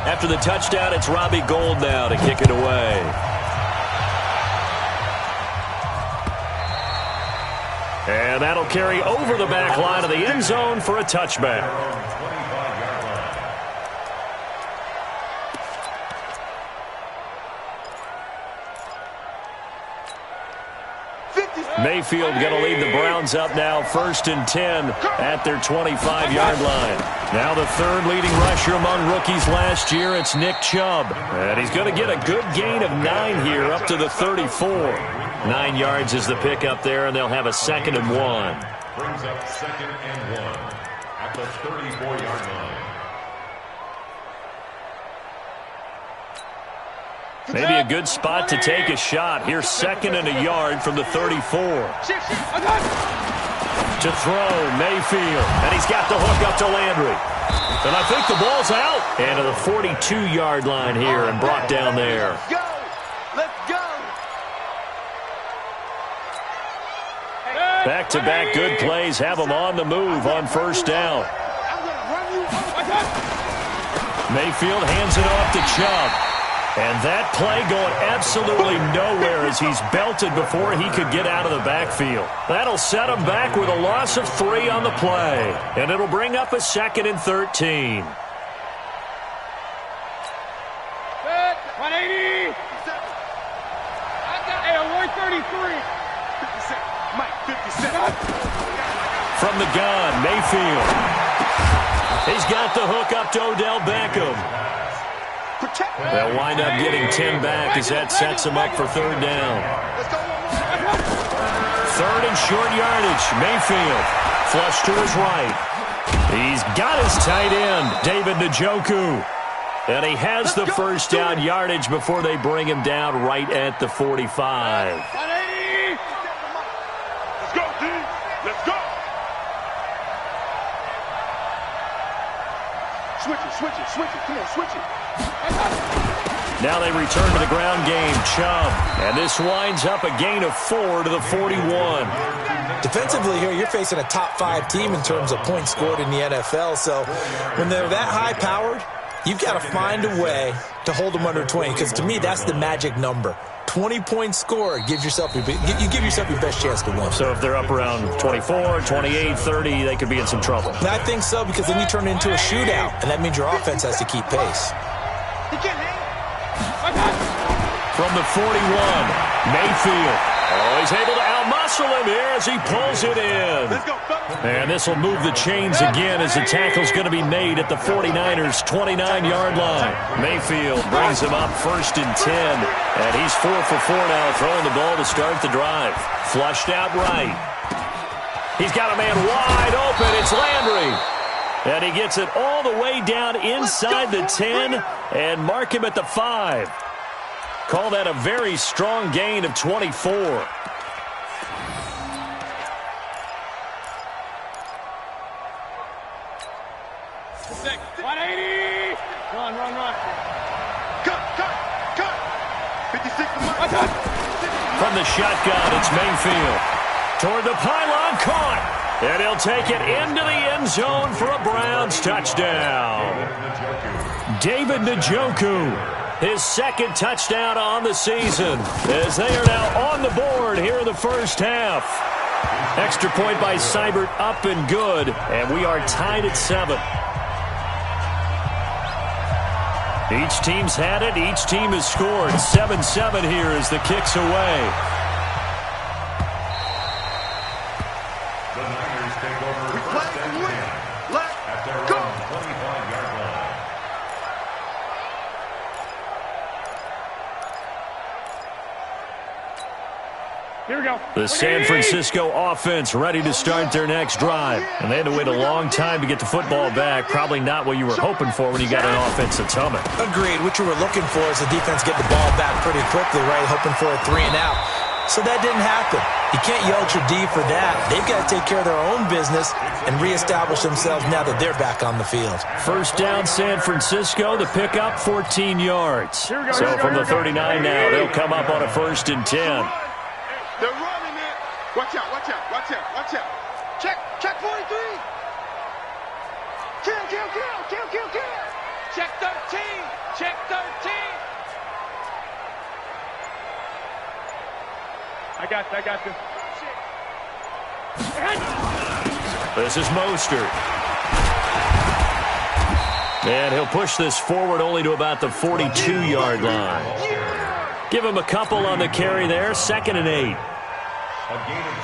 After the touchdown, it's Robbie Gould now to kick it away. And that'll carry over the back line of the end zone for a touchback. Mayfield going to lead the Browns up now, 1st and 10 at their 25-yard line. Now the third leading rusher among rookies last year, it's Nick Chubb. And he's going to get a good gain of 9 here up to the 34. 9 yards is the pickup there, and they'll have a 2nd and 1. Brings up 2nd and 1 at the 34-yard line. Maybe a good spot to take a shot. Here's 2nd and a yard from the 34. To throw, Mayfield. And he's got the hook up to Landry. And I think the ball's out. And to the 42-yard line here and brought down there. Let's go. Let's go. Back-to-back good plays have them on the move on 1st down. Mayfield hands it off to Chubb. And that play going absolutely nowhere as he's belted before he could get out of the backfield. That'll set him back with a loss of 3 on the play. And it'll bring up a 2nd and 13. 180. Hey, 133. 50 Mike, 57. From the gun, Mayfield. He's got the hook up to Odell Beckham. They'll wind up getting 10 back as that sets them up for 3rd down. 3rd and short yardage. Mayfield flush to his right. He's got his tight end, David Njoku. And he has the 1st down yardage before they bring him down right at the 45. Let's go, D. Let's go. Switch it. Come on, switch it. Now they return to the ground game. Chubb. And this winds up a gain of 4 to the 41. Defensively here, you're facing a top 5 team in terms of points scored in the NFL. So when they're that high-powered, you've got to find a way to hold them under 20. Because to me, that's the magic number. 20 points scored gives yourself you give yourself your best chance to win. So if they're up around 24, 28, 30, they could be in some trouble. And I think so, because then you turn it into a shootout, and that means your offense has to keep pace. From the 41, Mayfield. Oh, he's able to outmuscle him here as he pulls it in. And this will move the chains again as the tackle's going to be made at the 49ers' 29-yard line. Mayfield brings him up 1st and 10. And he's 4 for 4 now, throwing the ball to start the drive. Flushed out right. He's got a man wide open. It's Landry. And he gets it all the way down inside the 10 and mark him at the 5. Call that a very strong gain of 24. 180. Run. Cut. 56 to Mike. From the shotgun, it's Mayfield. Toward the pylon, caught. And he'll take it into the end zone for a Browns touchdown. David Njoku, his 2nd touchdown on the season, as they are now on the board here in the 1st half. Extra point by Seibert, up and good, and we are tied at 7. Each team's had it. Each team has scored. 7-7 here as the kick's away. The Niners take over. We play to win. Let's go. 25-yard line. Here we go. The San Francisco offense ready to start their next drive. And they had to wait a long time to get the football back. Probably not what you were hoping for when you got an offense that's humming. Agreed. What you were looking for is the defense get the ball back pretty quickly, right? Hoping for a 3 and out. So that didn't happen. You can't yell at your D for that. They've got to take care of their own business and reestablish themselves now that they're back on the field. 1st down, San Francisco. The pickup, 14 yards. So from the 39 now, they'll come up on a 1st and 10. They're running it. Watch out. Check 43. Kill. Check 13. Check 13. I got this. This is Mostert. And he'll push this forward only to about the 42-yard line. Give him a couple on the carry there. 2nd and 8.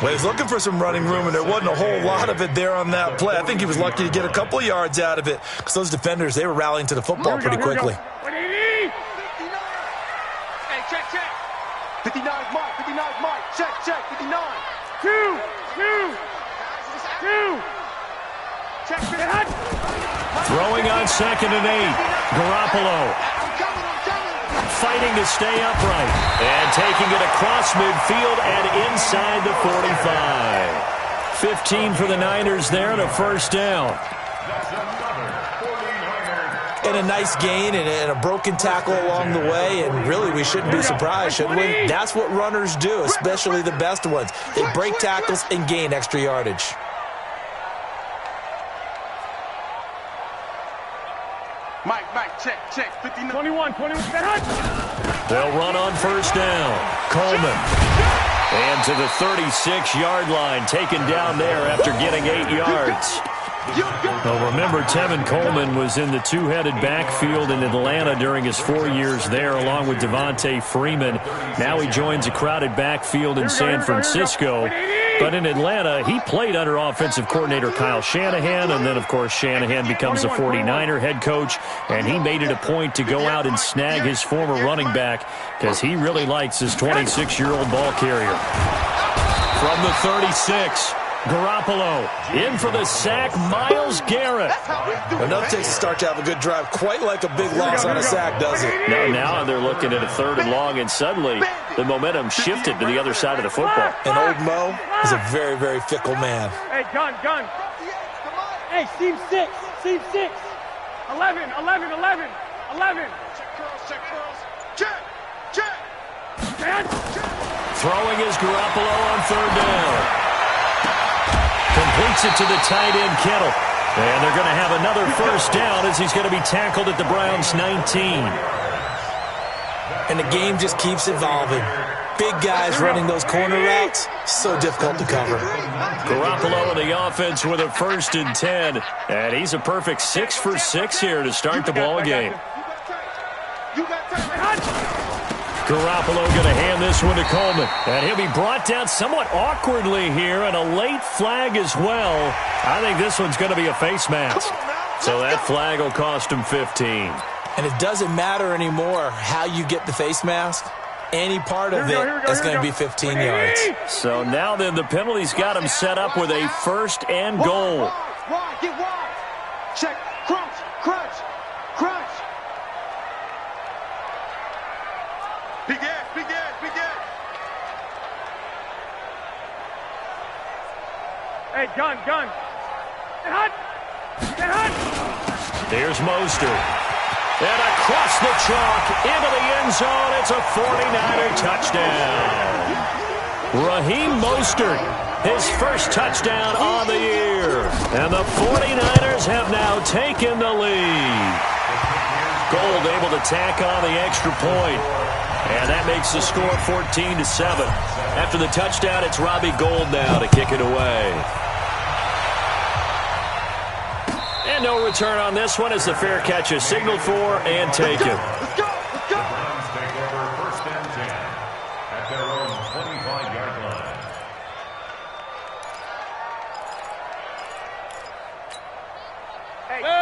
Well, he's looking for some running room, and there wasn't a whole lot of it there on that play. I think he was lucky to get a couple yards out of it because those defenders, they were rallying to the football pretty quickly. Hey, check. 59 Mike. 59 Mike. Check. 59. 2. Check 59. Throwing on 2nd and 8. Garoppolo fighting to stay upright and taking it across midfield and inside the 45. 15 for the Niners there and a first down. And a nice gain and a broken tackle along the way, and really we shouldn't be surprised, should we? That's what runners do, especially the best ones. They break tackles and gain extra yardage. Mike, check. 59. 21. They'll run on first down. Coleman. And to the 36-yard line, taken down there after getting 8 yards. Well, remember, Tevin Coleman was in the two-headed backfield in Atlanta during his 4 years there, along with Devontae Freeman. Now he joins a crowded backfield in San Francisco. But in Atlanta, he played under offensive coordinator Kyle Shanahan, and then, of course, Shanahan becomes a 49er head coach, and he made it a point to go out and snag his former running back because he really likes his 26-year-old ball carrier. From the 36, Garoppolo in for the sack, Myles Garrett. Enough takes to start to have a good drive, quite like a big loss on a sack, does it? Now they're looking at a 3rd and long, and suddenly the momentum shifted to the other side of the football. And old Mo is a very, very fickle man. Hey, gun. Hey, seam 6. 11. Check curls. Check. Throwing is Garoppolo on 3rd down. Completes it to the tight end, Kittle. And they're going to have another first down as he's going to be tackled at the Browns' 19. And the game just keeps evolving. Big guys running those corner routes, so difficult to cover. Garoppolo in the offense with a 1st and 10. And he's a perfect 6 for 6 here to start the ball game. Garoppolo going to hand this one to Coleman. And he'll be brought down somewhat awkwardly here, and a late flag as well. I think this one's going to be a face mask. So that flag will cost him 15. And it doesn't matter anymore how you get the face mask. Any part of it is going to be 15 yards. So now then the penalty's got him set up with a 1st and goal. Get wide. Check. Crunch. Big ass. Hey, gun. Get hot. Here's Mostert. And across the chalk into the end zone. It's a 49er touchdown. Raheem Mostert, his first touchdown on the year. And the 49ers have now taken the lead. Gold able to tack on the extra point. And that makes the score 14-7. After the touchdown, it's Robbie Gould now to kick it away. And no return on this one as the fair catch is signaled for and taken. Let's go. Browns take over 1st and 10 at their own 25-yard line.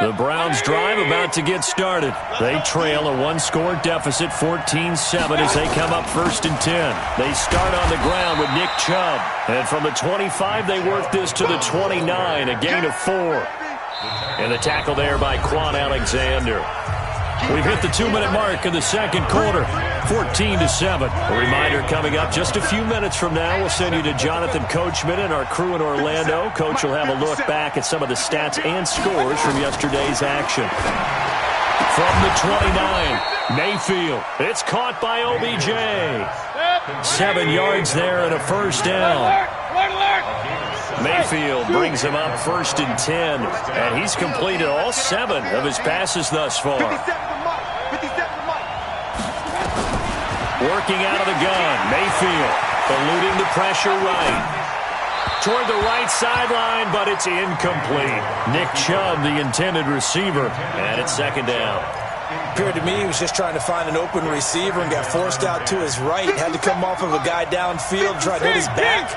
The Browns drive about to get started. They trail a 1-score deficit, 14-7, as they come up 1st and 10. They start on the ground with Nick Chubb. And from the 25, they work this to the 29, a gain of 4. And the tackle there by Quan Alexander. We've hit the 2-minute mark in the second quarter, 14-7. A reminder coming up just a few minutes from now. We'll send you to Jonathan Coachman and our crew in Orlando. Coach will have a look back at some of the stats and scores from yesterday's action. From the 29, Mayfield. It's caught by OBJ. 7 yards there and a first down. Mayfield brings him up 1st and 10, and he's completed all 7 of his passes thus far. Working out of the gun. Mayfield eluding the pressure right. Toward the right sideline, but it's incomplete. Nick Chubb, the intended receiver, and it's second down. Appeared to me he was just trying to find an open receiver and got forced out to his right. Had to come off of a guy downfield, tried to hit his back.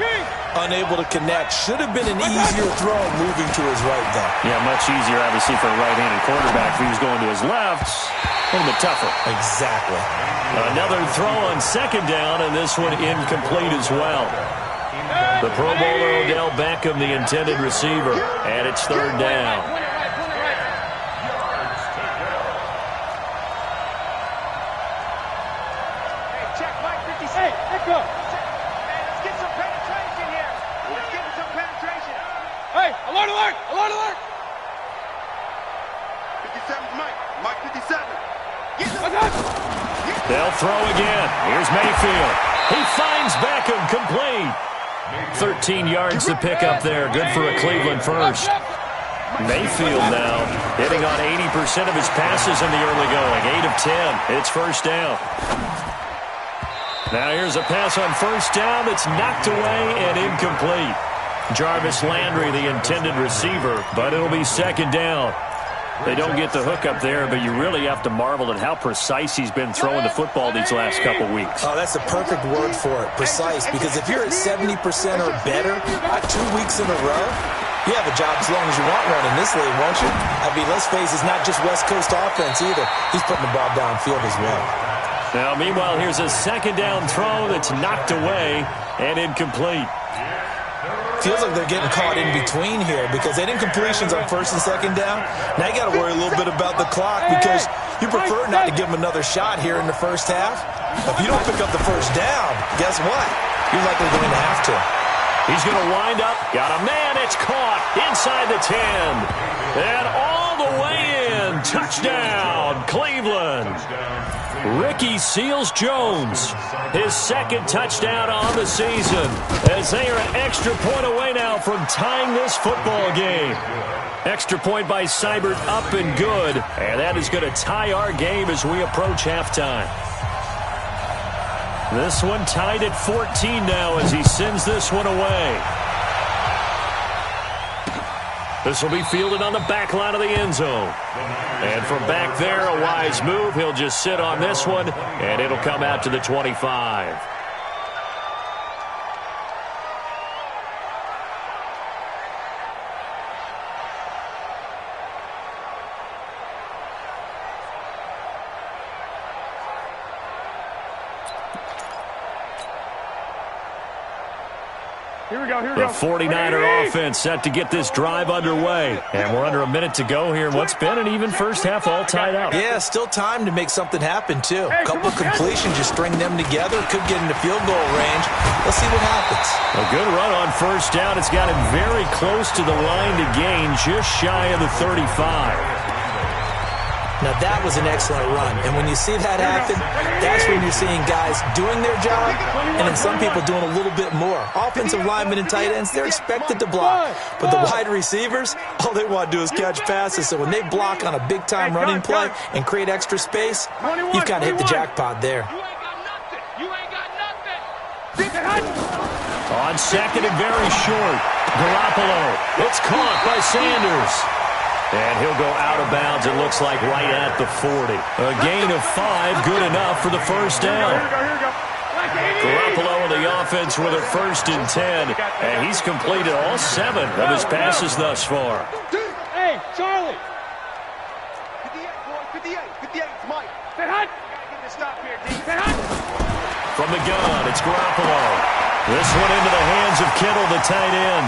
Unable to connect. Should have been an easier throw moving to his right, though. Yeah, much easier, obviously, for a right-handed quarterback. If he was going to his left, a little bit tougher. Exactly. Another throw on second down, and this one incomplete as well. The Pro Bowler Odell Beckham, the intended receiver, and it's third down. Check Mike 56. Hey, let's go. Let's get some penetration here. Let's get some penetration. Hey, alert, alert, alert, alert. 57's Mike. Mike 57. They'll throw again. Here's Mayfield. He finds Beckham complete. 13 yards to pick up there. Good for a Cleveland first. Mayfield now hitting on 80% of his passes in the early going. 8 of 10. It's first down. Now here's a pass on first down that's knocked away and incomplete. Jarvis Landry, the intended receiver, but it'll be second down. They don't get the hook up there, but you really have to marvel at how precise he's been throwing the football these last couple weeks. Oh, that's a perfect word for it, precise, because if you're at 70% or better 2 weeks in a row, you have a job as long as you want one in this league, won't you? I mean, let's face it, it's not just West Coast offense either. He's putting the ball downfield as well. Now, meanwhile, here's a second down throw that's knocked away and incomplete. Feels like they're getting caught in between here because they didn't completions on first and second down. Now you got to worry a little bit about the clock because you prefer not to give them another shot here in the first half. If you don't pick up the first down, guess what? You're likely going to have to. He's going to wind up. Got a man. It's caught inside the 10. And all the way in. Touchdown, Cleveland. Ricky Seals-Jones, his second touchdown on the season, as they are an extra point away now from tying this football game. Extra point by Seibert up and good, and that is going to tie our game as we approach halftime. This one tied at 14 now as he sends this one away. This will be fielded on the back line of the end zone. And from back there, a wise move. He'll just sit on this one, and it'll come out to the 25. Here we go, here we The go. 49er offense set to get this drive underway. And we're under a minute to go here in what's been an even first half, all tied up. Yeah, still time to make something happen, too. A couple of completions, just string them together. Could get into field goal range. Let's see what happens. A good run on first down. It's got him very close to the line to gain, just shy of the 35. Now, that was an excellent run. And when you see that happen, that's when you're seeing guys doing their job and then some people doing a little bit more. Offensive linemen and tight ends, they're expected to block. But the wide receivers, all they want to do is catch passes. So when they block on a big-time running play and create extra space, you've kind of hit the jackpot there. You ain't got nothing. On second and very short, Garoppolo. It's caught by Sanders. And he'll go out of bounds, it looks like, right at the 40. A gain of 5, good enough for the first down. Garoppolo and the offense with a first and 10. And he's completed all 7 of his passes thus far. Hey, Charlie. 58, boy, 58. 58, it's Mike. Say hi. Gotta get this stop here, D. Say hi. From the gun, it's Garoppolo. This one into the hands of Kittle, the tight end.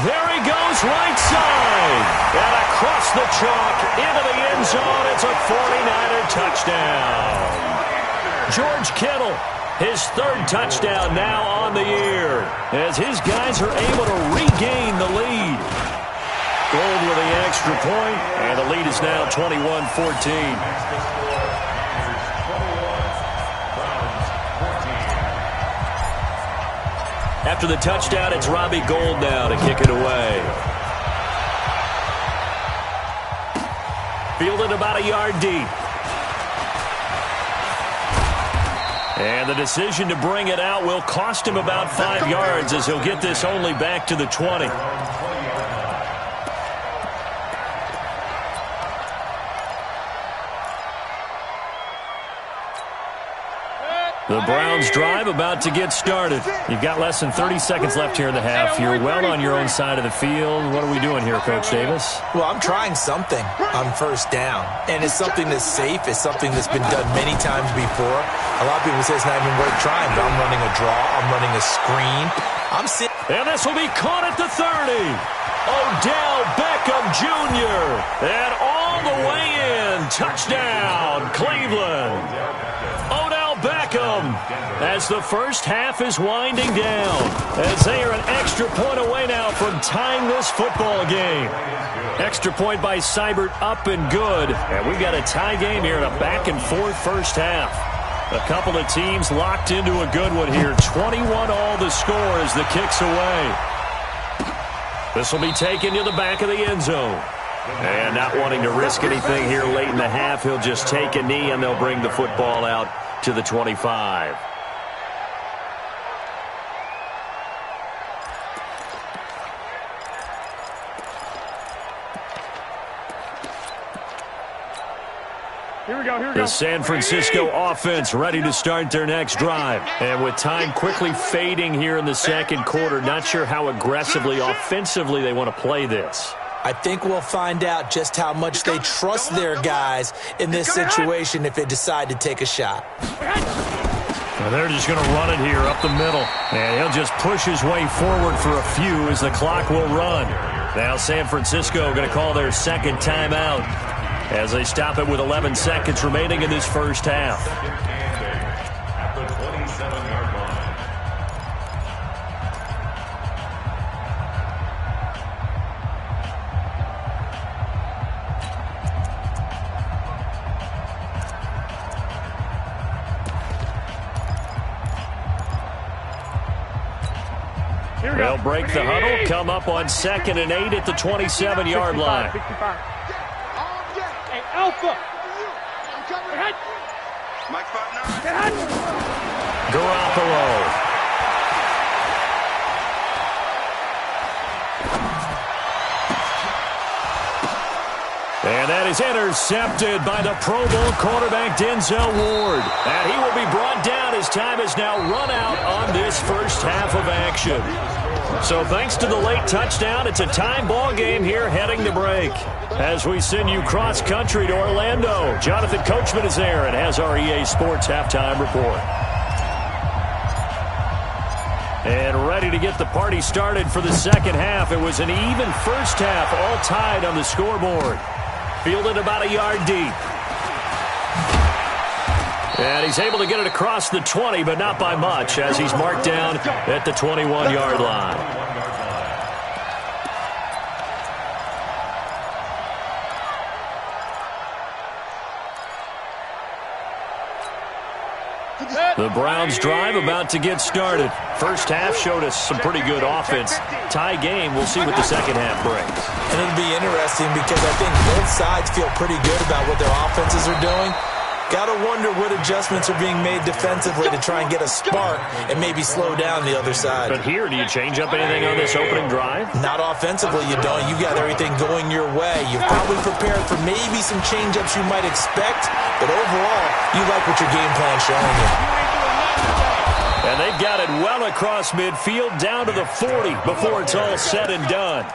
There he goes, right side. And across the chalk, into the end zone. It's a 49er touchdown. George Kittle, his 3rd touchdown now on the year, as his guys are able to regain the lead. Gold with the extra point, and the lead is now 21-14. After the touchdown, it's Robbie Gould now to kick it away. Fielded about a yard deep. And the decision to bring it out will cost him about 5 yards as he'll get this only back to the 20. The Browns drive about to get started. You've got less than 30 seconds left here in the half. You're well on your own side of the field. What are we doing here, Coach Davis? Well, I'm trying something on first down. And it's something that's safe. It's something that's been done many times before. A lot of people say it's not even worth trying, but I'm running a draw. I'm running a screen. And this will be caught at the 30. Odell Beckham Jr. And all the way in. Touchdown, Cleveland. Odell Beckham as the first half is winding down, as they are an extra point away now from tying this football game. Extra point by Seibert up and good. And we've got a tie game here in a back-and-forth first half. A couple of teams locked into a good one here. 21 all the score as the kick's away. This will be taken to the back of the end zone. And not wanting to risk anything here late in the half, he'll just take a knee and they'll bring the football out to the 25. Here we go. The San Francisco offense ready to start their next drive. And with time quickly fading here in the second quarter, not sure how aggressively, offensively they want to play this. I think we'll find out just how much they trust their guys in this situation if they decide to take a shot. Well, they're just going to run it here up the middle. And he'll just push his way forward for a few as the clock will run. Now San Francisco going to call their second timeout as they stop it with 11 seconds remaining in this first half. At the 27-yard line. They'll break the huddle, come up on 2nd and 8 at the 27-yard line. 65. Hey, Alpha. Mike 5'9". Garoppolo. And that is intercepted by the Pro Bowl quarterback Denzel Ward. And he will be brought down as time has now run out on this first half of action. So thanks to the late touchdown, it's a tie ball game here heading to break. As we send you cross-country to Orlando, Jonathan Coachman is there and has our EA Sports halftime report. And ready to get the party started for the second half. It was an even first half, all tied on the scoreboard. Fielded about a yard deep. And he's able to get it across the 20, but not by much, as he's marked down at the 21-yard line. The Browns drive about to get started. First half showed us some pretty good offense. Tie game, we'll see what the second half brings. And it'll be interesting because I think both sides feel pretty good about what their offenses are doing. Got to wonder what adjustments are being made defensively to try and get a spark and maybe slow down the other side. But here, do you change up anything on this opening drive? Not offensively, you don't. You got everything going your way. You've probably prepared for maybe some change-ups you might expect, but overall, you like what your game plan's showing you. And they've got it well across midfield down to the 40 before it's all said and done.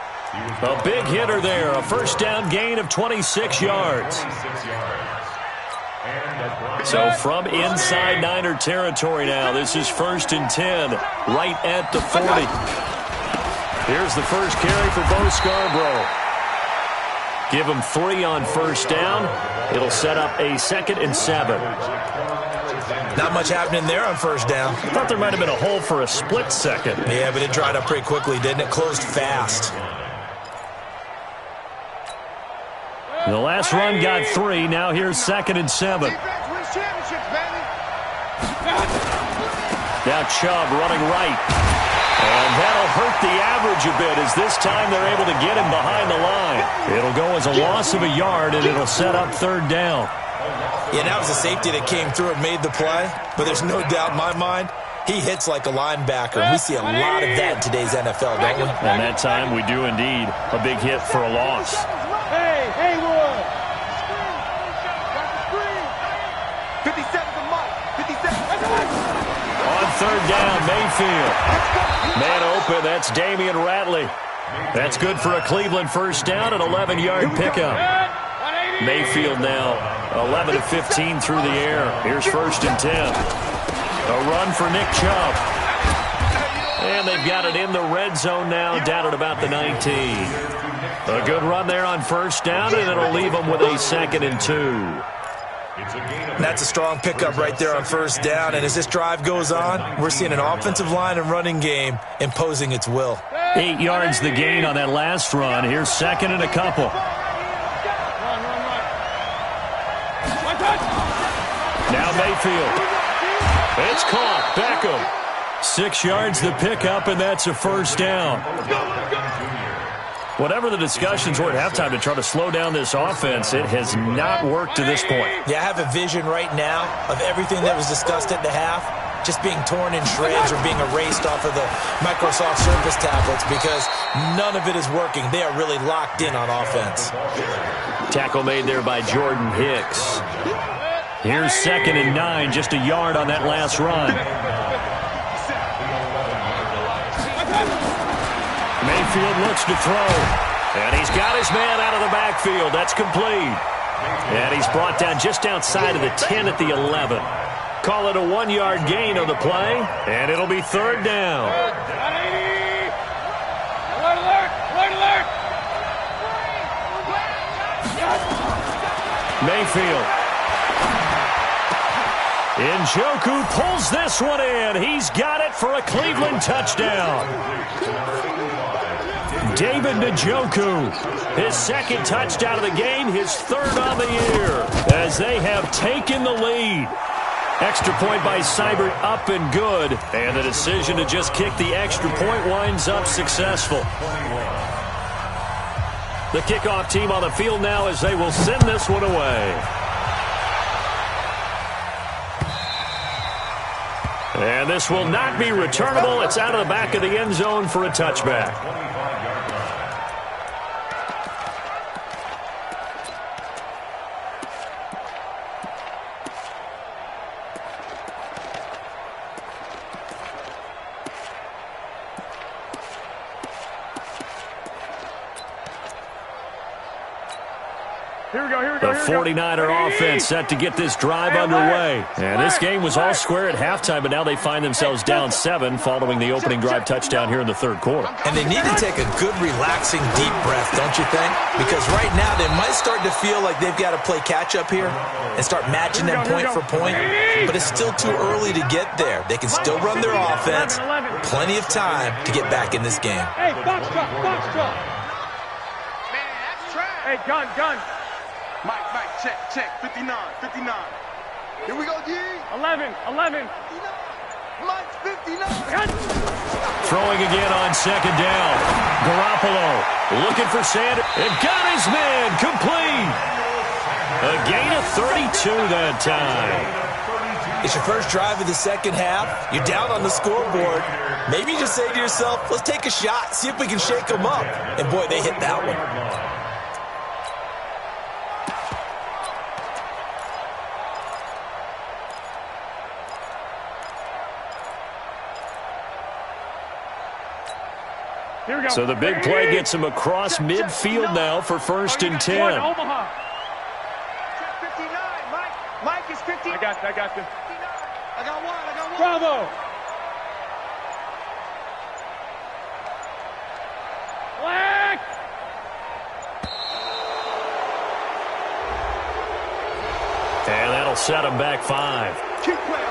A big hitter there, a first down gain of 26 yards. So from inside Niner territory now, this is 1st and 10, right at the 40. Here's the first carry for Bo Scarborough. Give him 3 on first down. It'll set up a 2nd and 7. Not much happening there on first down. I thought there might have been a hole for a split second. Yeah, but it dried up pretty quickly, didn't it? Closed fast. The last run got 3. Now here's 2nd and 7. Now Chubb running right. And that'll hurt the average a bit as this time they're able to get him behind the line. It'll go as a loss of a yard, and it'll set up third down. Yeah, that was a safety that came through and made the play, but there's no doubt in my mind he hits like a linebacker, and we see a lot of that in today's NFL, don't we? And that time we do indeed. A big hit for a loss. Hey, Haywood! 57 to Mike. 57. On third down, Mayfield. Man open, that's Damian Ratley. That's good for a Cleveland first down, an 11-yard pickup. Mayfield now 11 of 15 through the air. Here's first and 10. A run for Nick Chubb. And they've got it in the red zone now, down at about the 19. A good run there on first down, and it'll leave them with a 2nd and 2. That's a strong pickup right there on first down, and as this drive goes on, we're seeing an offensive line and running game imposing its will. 8 yards the gain on that last run. Here's 2nd and a couple. Now Mayfield. It's caught. Beckham. 6 yards the pickup, and that's a first down. Whatever the discussions were at halftime to try to slow down this offense, it has not worked to this point. Yeah, I have a vision right now of everything that was discussed at the half just being torn in shreds or being erased off of the Microsoft Surface tablets because none of it is working. They are really locked in on offense. Tackle made there by Jordan Hicks. Here's 2nd and 9, just a yard on that last run. Mayfield looks to throw. And he's got his man out of the backfield. That's complete. And he's brought down just outside of the 10 at the 11. Call it a 1-yard gain on the play, and it'll be third down. Mayfield. Njoku pulls this one in. He's got it for a Cleveland touchdown. David Njoku, his 2nd touchdown of the game, his 3rd on the year, as they have taken the lead. Extra point by Seibert up and good, and the decision to just kick the extra point winds up successful. The kickoff team on the field now as they will send this one away. And this will not be returnable. It's out of the back of the end zone for a touchback. The 49er offense set to get this drive underway. And this game was all square at halftime, but now they find themselves down 7 following the opening drive touchdown here in the 3rd quarter. And they need to take a good, relaxing, deep breath, don't you think? Because right now they might start to feel like they've got to play catch-up here and start matching them point for point. But it's still too early to get there. They can still run their offense. Plenty of time to get back in this game. Hey, box truck, box truck. Man, that's trash. Hey, gun. Mike, check. 59. Here we go, G. 11. Mike's 59. Throwing again on 2nd down. Garoppolo looking for Sanders. It got his man complete. A gain of 32 that time. It's your first drive of the 2nd half. You're down on the scoreboard. Maybe you just say to yourself, let's take a shot, see if we can shake them up. And boy, they hit that one. So the big play gets him across midfield now for first and 10. Omaha. 59. Mike is 50. I got you. I got one. Bravo. Black. And that'll set him back 5. Keep playing.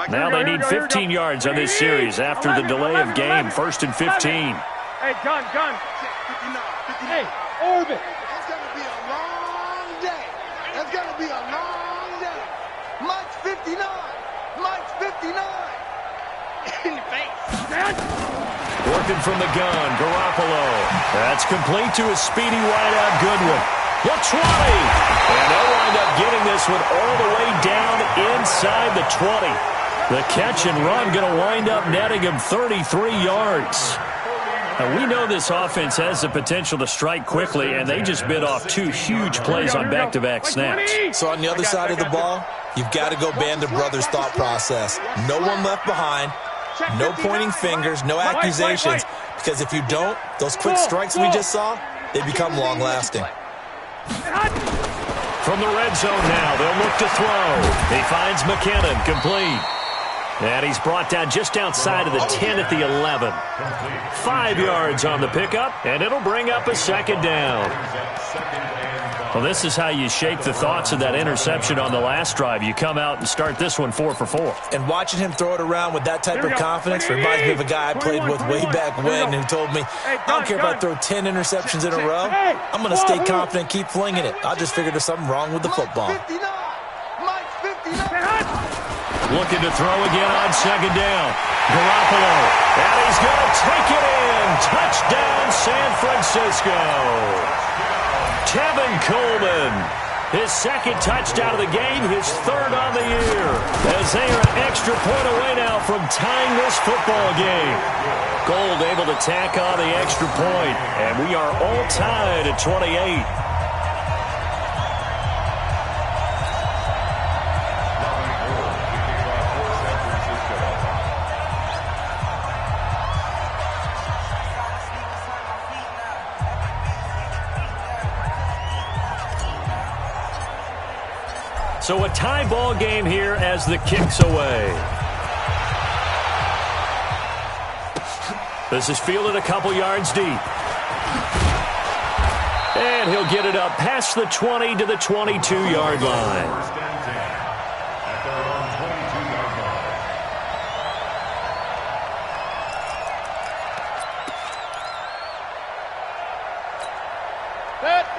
Now they need 15 yards on this series after the delay of game. First and 15. Hey, gun. Hey, orbit. It's going to be a long day. It's going to be a long day. Mike's 59. Mike's 59. In the face. Working from the gun, Garoppolo. That's complete to a speedy wideout Goodwin. The 20. And they'll wind up getting this one all the way down inside the 20. The catch and run going to wind up netting him 33 yards. Now, we know this offense has the potential to strike quickly, and they just bit off two huge plays on back-to-back snaps. So on the other side of the ball, you've got to go Band of Brothers thought process. No one left behind, no pointing fingers, no accusations, because if you don't, those quick strikes we just saw, they become long-lasting. From the red zone now, they'll look to throw. He finds McKinnon, complete. And he's brought down just outside of the 10 at the 11. 5 yards on the pickup, and it'll bring up a second down. Well, this is how you shake the thoughts of that interception on the last drive. You come out and start this one 4 for 4. And watching him throw it around with that type of confidence reminds me of a guy I played with way back when who told me, I don't care if I throw 10 interceptions in a row. I'm going to stay confident and keep flinging it. I just figured there's something wrong with the football. Looking to throw again on second down. Garoppolo, and he's going to take it in. Touchdown, San Francisco. Tevin Coleman, his second touchdown of the game, his third on the year. As they are an extra point away now from tying this football game. Gold able to tack on the extra point, and we are all tied at 28. So a tie ball game here as the kick's away. This is fielded a couple yards deep. And he'll get it up past the 20 to the 22-yard line.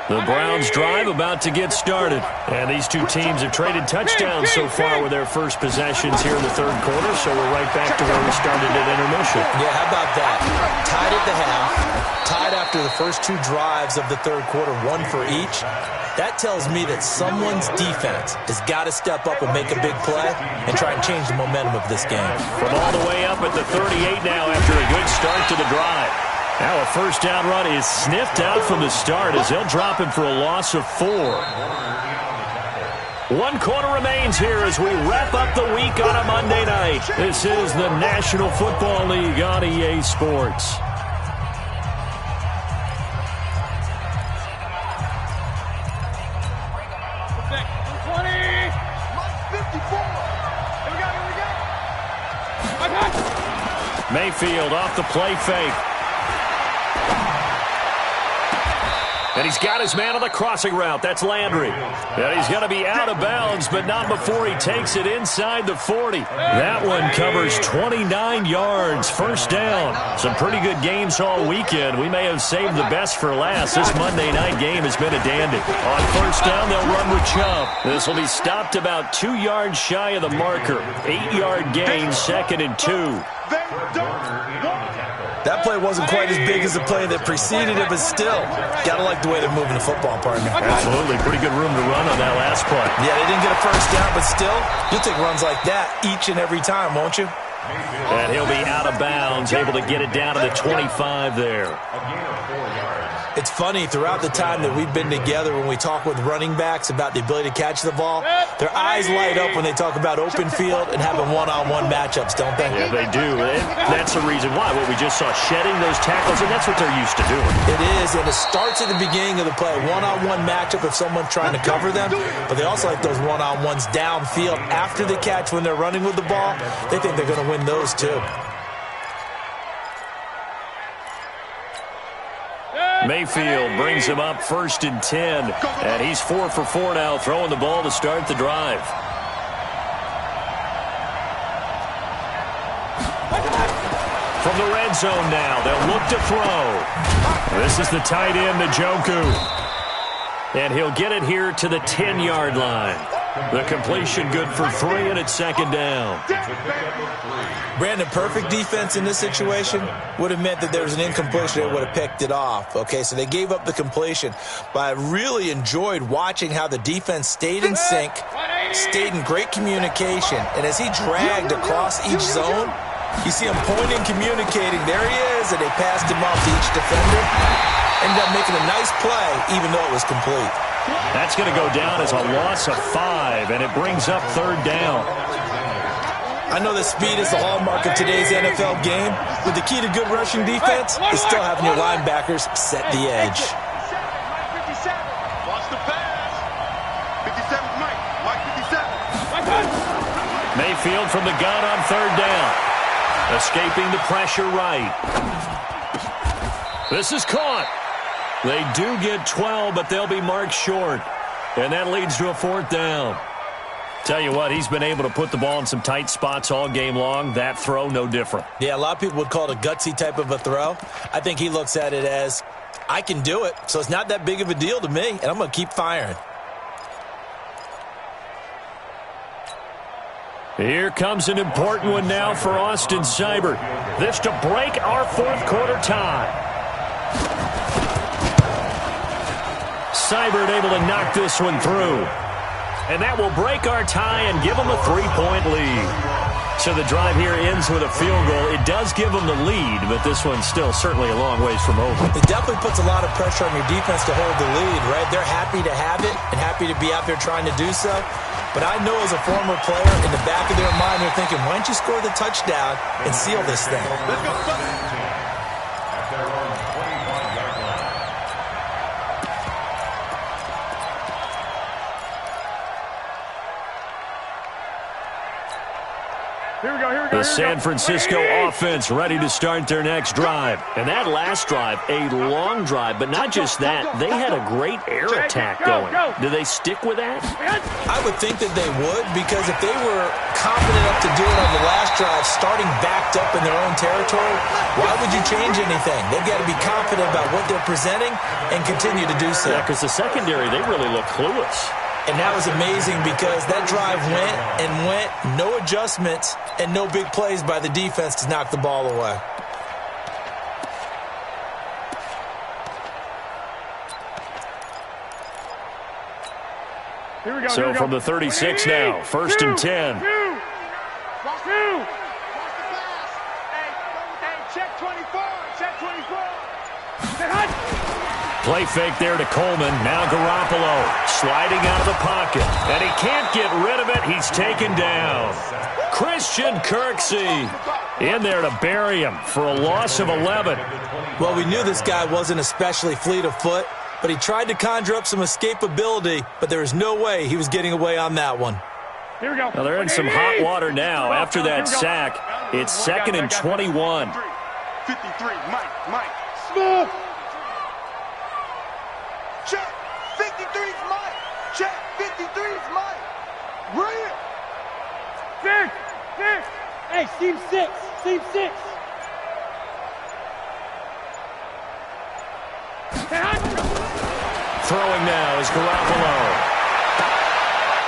The Browns drive about to get started. And these two teams have traded touchdowns so far with their first possessions here in the third quarter, so we're right back to where we started at intermission. Yeah, how about that? Tied at the half, tied after the first two drives of the third quarter, one for each. That tells me that someone's defense has got to step up and make a big play and try and change the momentum of this game. From all the way up at the 38 now after a good start to the drive. Now a first down run is sniffed out from the start as they'll drop him for a loss of 4. 1 quarter remains here as we wrap up the week on a Monday night. This is the National Football League on EA Sports. Mayfield off the play fake. And he's got his man on the crossing route. That's Landry. And he's going to be out of bounds, but not before he takes it inside the 40. That one covers 29 yards. First down. Some pretty good games all weekend. We may have saved the best for last. This Monday night game has been a dandy. On first down, they'll run with Chubb. This will be stopped about 2 yards shy of the marker. 8-yard gain, 2nd and 2. That play wasn't quite as big as the play that preceded it, but still, got to like the way they're moving the football, partner. Absolutely. Pretty good room to run on that last play. Yeah, they didn't get a first down, but still, you'll take runs like that each and every time, won't you? And he'll be out of bounds, able to get it down to the 25 there. It's funny, throughout the time that we've been together, when we talk with running backs about the ability to catch the ball, their eyes light up when they talk about open field and having one-on-one matchups, don't they? Yeah, they do. And that's the reason why. What we just saw, shedding those tackles, and that's what they're used to doing. It is, and it starts at the beginning of the play. One-on-one matchup if someone's trying to cover them, but they also like those one-on-ones downfield after the catch when they're running with the ball. They think they're going to win those too. Mayfield brings him up 1st and 10, and he's 4 for 4 now, throwing the ball to start the drive. From the red zone now, they'll look to throw. This is the tight end, Njoku. And he'll get it here to the 10-yard line. The completion good for 3, and it's second down. Brandon, perfect defense in this situation would have meant that there was an incompletion. They would have picked it off. Okay, so they gave up the completion. But I really enjoyed watching how the defense stayed in sync, stayed in great communication. And as he dragged across each zone, you see him pointing, communicating. There he is, and they passed him off to each defender. Ended up making a nice play, even though it was complete. That's going to go down as a loss of 5, and it brings up third down. I know that speed is the hallmark of today's NFL game, but the key to good rushing defense is still having your linebackers set the edge. Watch the pass. 57's Mike. Mike 57. Mayfield from the gun on third down. Escaping the pressure right. This is caught. They do get 12, but they'll be marked short. And that leads to a fourth down. Tell you what, he's been able to put the ball in some tight spots all game long. That throw, no different. Yeah, a lot of people would call it a gutsy type of a throw. I think he looks at it as, I can do it, so it's not that big of a deal to me, and I'm going to keep firing. Here comes an important one now for Austin Seibert. This to break our fourth quarter tie. Seibert able to knock this one through. And that will break our tie and give them a 3-point lead. So the drive here ends with a field goal. It does give them the lead, but this one's still certainly a long ways from over. It definitely puts a lot of pressure on your defense to hold the lead, right? They're happy to have it and happy to be out there trying to do so. But I know as a former player, in the back of their mind, they're thinking, why don't you score the touchdown and seal this thing? At their own 21-yard line. The San Francisco offense ready to start their next drive. And that last drive, a long drive, but not just that. They had a great air attack going. Do they stick with that? I would think that they would, because if they were confident enough to do it on the last drive, starting backed up in their own territory, why would you change anything? They've got to be confident about what they're presenting and continue to do so. Yeah, because the secondary, they really look clueless. And that was amazing because that drive went, no adjustments, and no big plays by the defense to knock the ball away. Here we go. So from the 36 now, first and 10. Check 24. Check 24. Play fake there to Coleman. Now Garoppolo sliding out of the pocket. And he can't get rid of it. He's taken down. Christian Kirksey in there to bury him for a loss of 11. Well, we knew this guy wasn't especially fleet of foot, but he tried to conjure up some escapability, but there was no way he was getting away on that one. Here we go. Well, they're in some hot water now after that sack. It's second and 21. 53, Mike. Smooth. Check. 53's Mike. Check. 53's Mike. Bring it. Six. Hey, Steve 6. Throwing now is Garoppolo.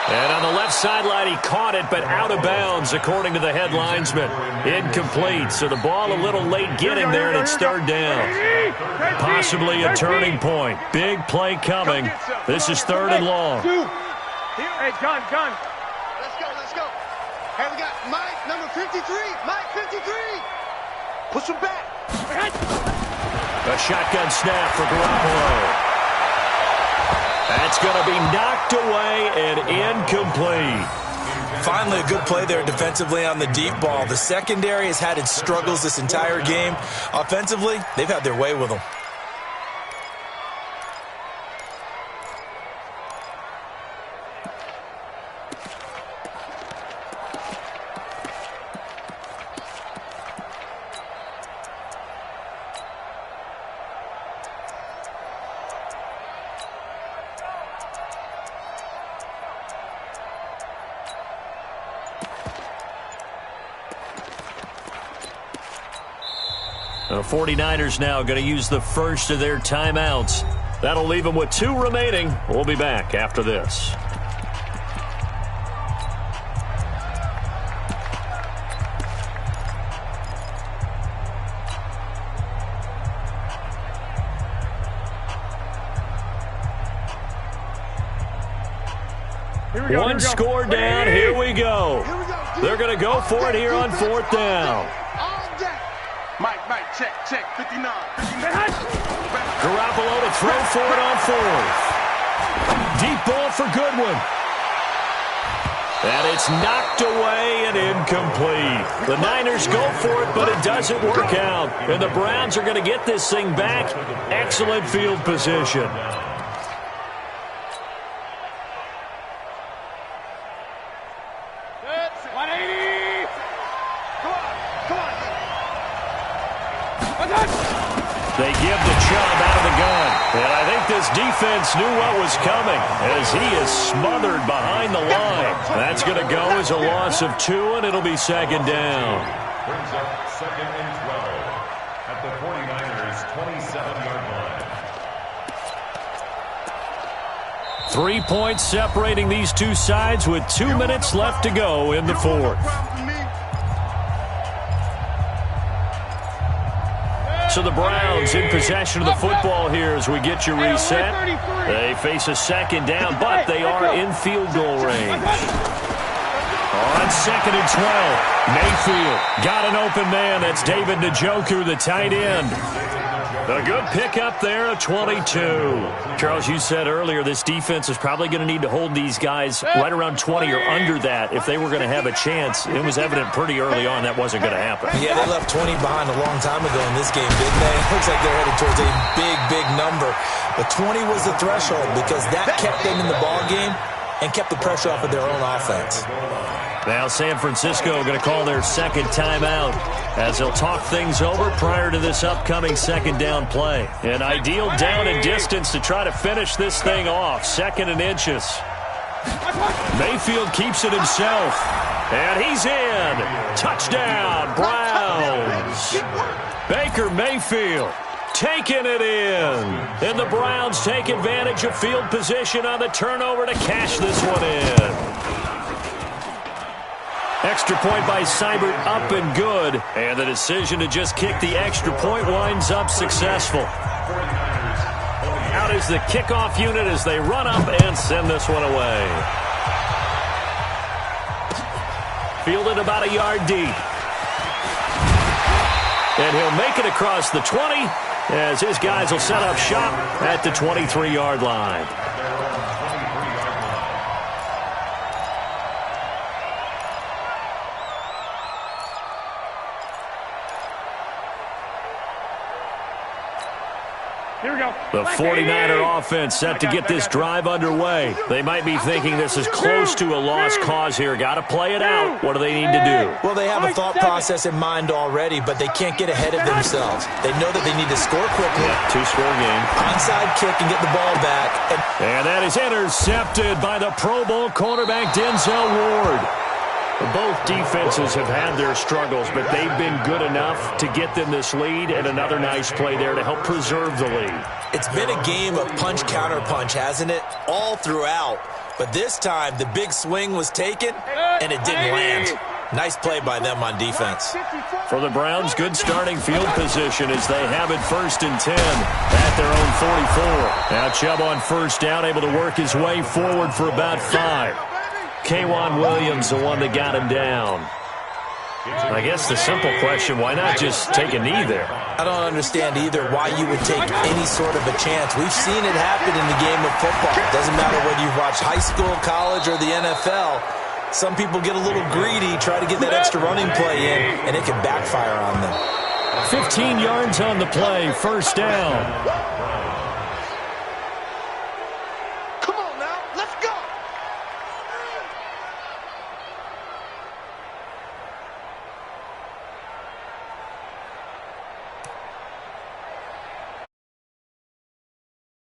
And on the left sideline, he caught it, but out of bounds, according to the head linesman. Incomplete, so the ball a little late getting there, and it's third down. Possibly a turning point. Big play coming. This is third and long. Hey, John. Let's go. Hey, we got Mike, number 53. Mike, 53. Push him back. A shotgun snap for Garoppolo. That's going to be knocked away and incomplete. Finally, a good play there defensively on the deep ball. The secondary has had its struggles this entire game. Offensively, they've had their way with them. The 49ers now going to use the first of their timeouts. That'll leave them with 2 remaining. We'll be back after this. One score down. Here we go. They're going to go for it here on 4th down. Mike, check, 59. Garoppolo to throw for it on 4th. Deep ball for Goodwin. And it's knocked away and incomplete. The Niners go for it, but it doesn't work out. And the Browns are going to get this thing back. Excellent field position. They give the Chubb out of the gun. And I think this defense knew what was coming as he is smothered behind the line. That's going to go as a loss of 2, and it'll be 2nd down. Brings up 2nd and 12 at the 49ers' 27-yard line. 3 points separating these two sides with 2 minutes left to go in the 4th. So the Browns in possession of the football here as we get you reset. They face a 2nd down, but they are in field goal range. On 2nd and 12, Mayfield got an open man. That's David Njoku, the tight end. A good pickup there, a 22. Charles, you said earlier this defense is probably going to need to hold these guys right around 20 or under that if they were going to have a chance. It was evident pretty early on that wasn't going to happen. Yeah, they left 20 behind a long time ago in this game, didn't they? It looks like they're headed towards a big number. But 20 was the threshold because that kept them in the ball game and kept the pressure off of their own offense. Now San Francisco going to call their 2nd timeout as they'll talk things over prior to this upcoming 2nd down play. An ideal down and distance to try to finish this thing off. 2nd and inches. Mayfield keeps it himself. And he's in. Touchdown, Browns. Baker Mayfield taking it in. And the Browns take advantage of field position on the turnover to cash this one in. Extra point by Seibert up and good. And the decision to just kick the extra point winds up successful. Out is the kickoff unit as they run up and send this one away. Fielded about a yard deep. And he'll make it across the 20 as his guys will set up shop at the 23-yard line. The 49er offense set to get this drive underway. They might be thinking this is close to a lost cause here. Got to play it out. What do they need to do? Well, they have a thought process in mind already, but they can't get ahead of themselves. They know that they need to score quickly. Yeah, 2-score game. Onside kick and get the ball back. And that is intercepted by the Pro Bowl cornerback Denzel Ward. Both defenses have had their struggles, but they've been good enough to get them this lead, and another nice play there to help preserve the lead. It's been a game of punch-counter-punch, hasn't it? All throughout. But this time, the big swing was taken, and it didn't land. Nice play by them on defense. For the Browns, good starting field position as they have it 1st and 10 at their own 44. Now Chubb on 1st down, able to work his way forward for about 5. K'Wan Williams, the one that got him down. I guess the simple question, why not just take a knee there? I don't understand either why you would take any sort of a chance. We've seen it happen in the game of football. It doesn't matter whether you've watched high school, college, or the NFL. Some people get a little greedy, try to get that extra running play in, and it can backfire on them. 15 yards on the play, 1st down.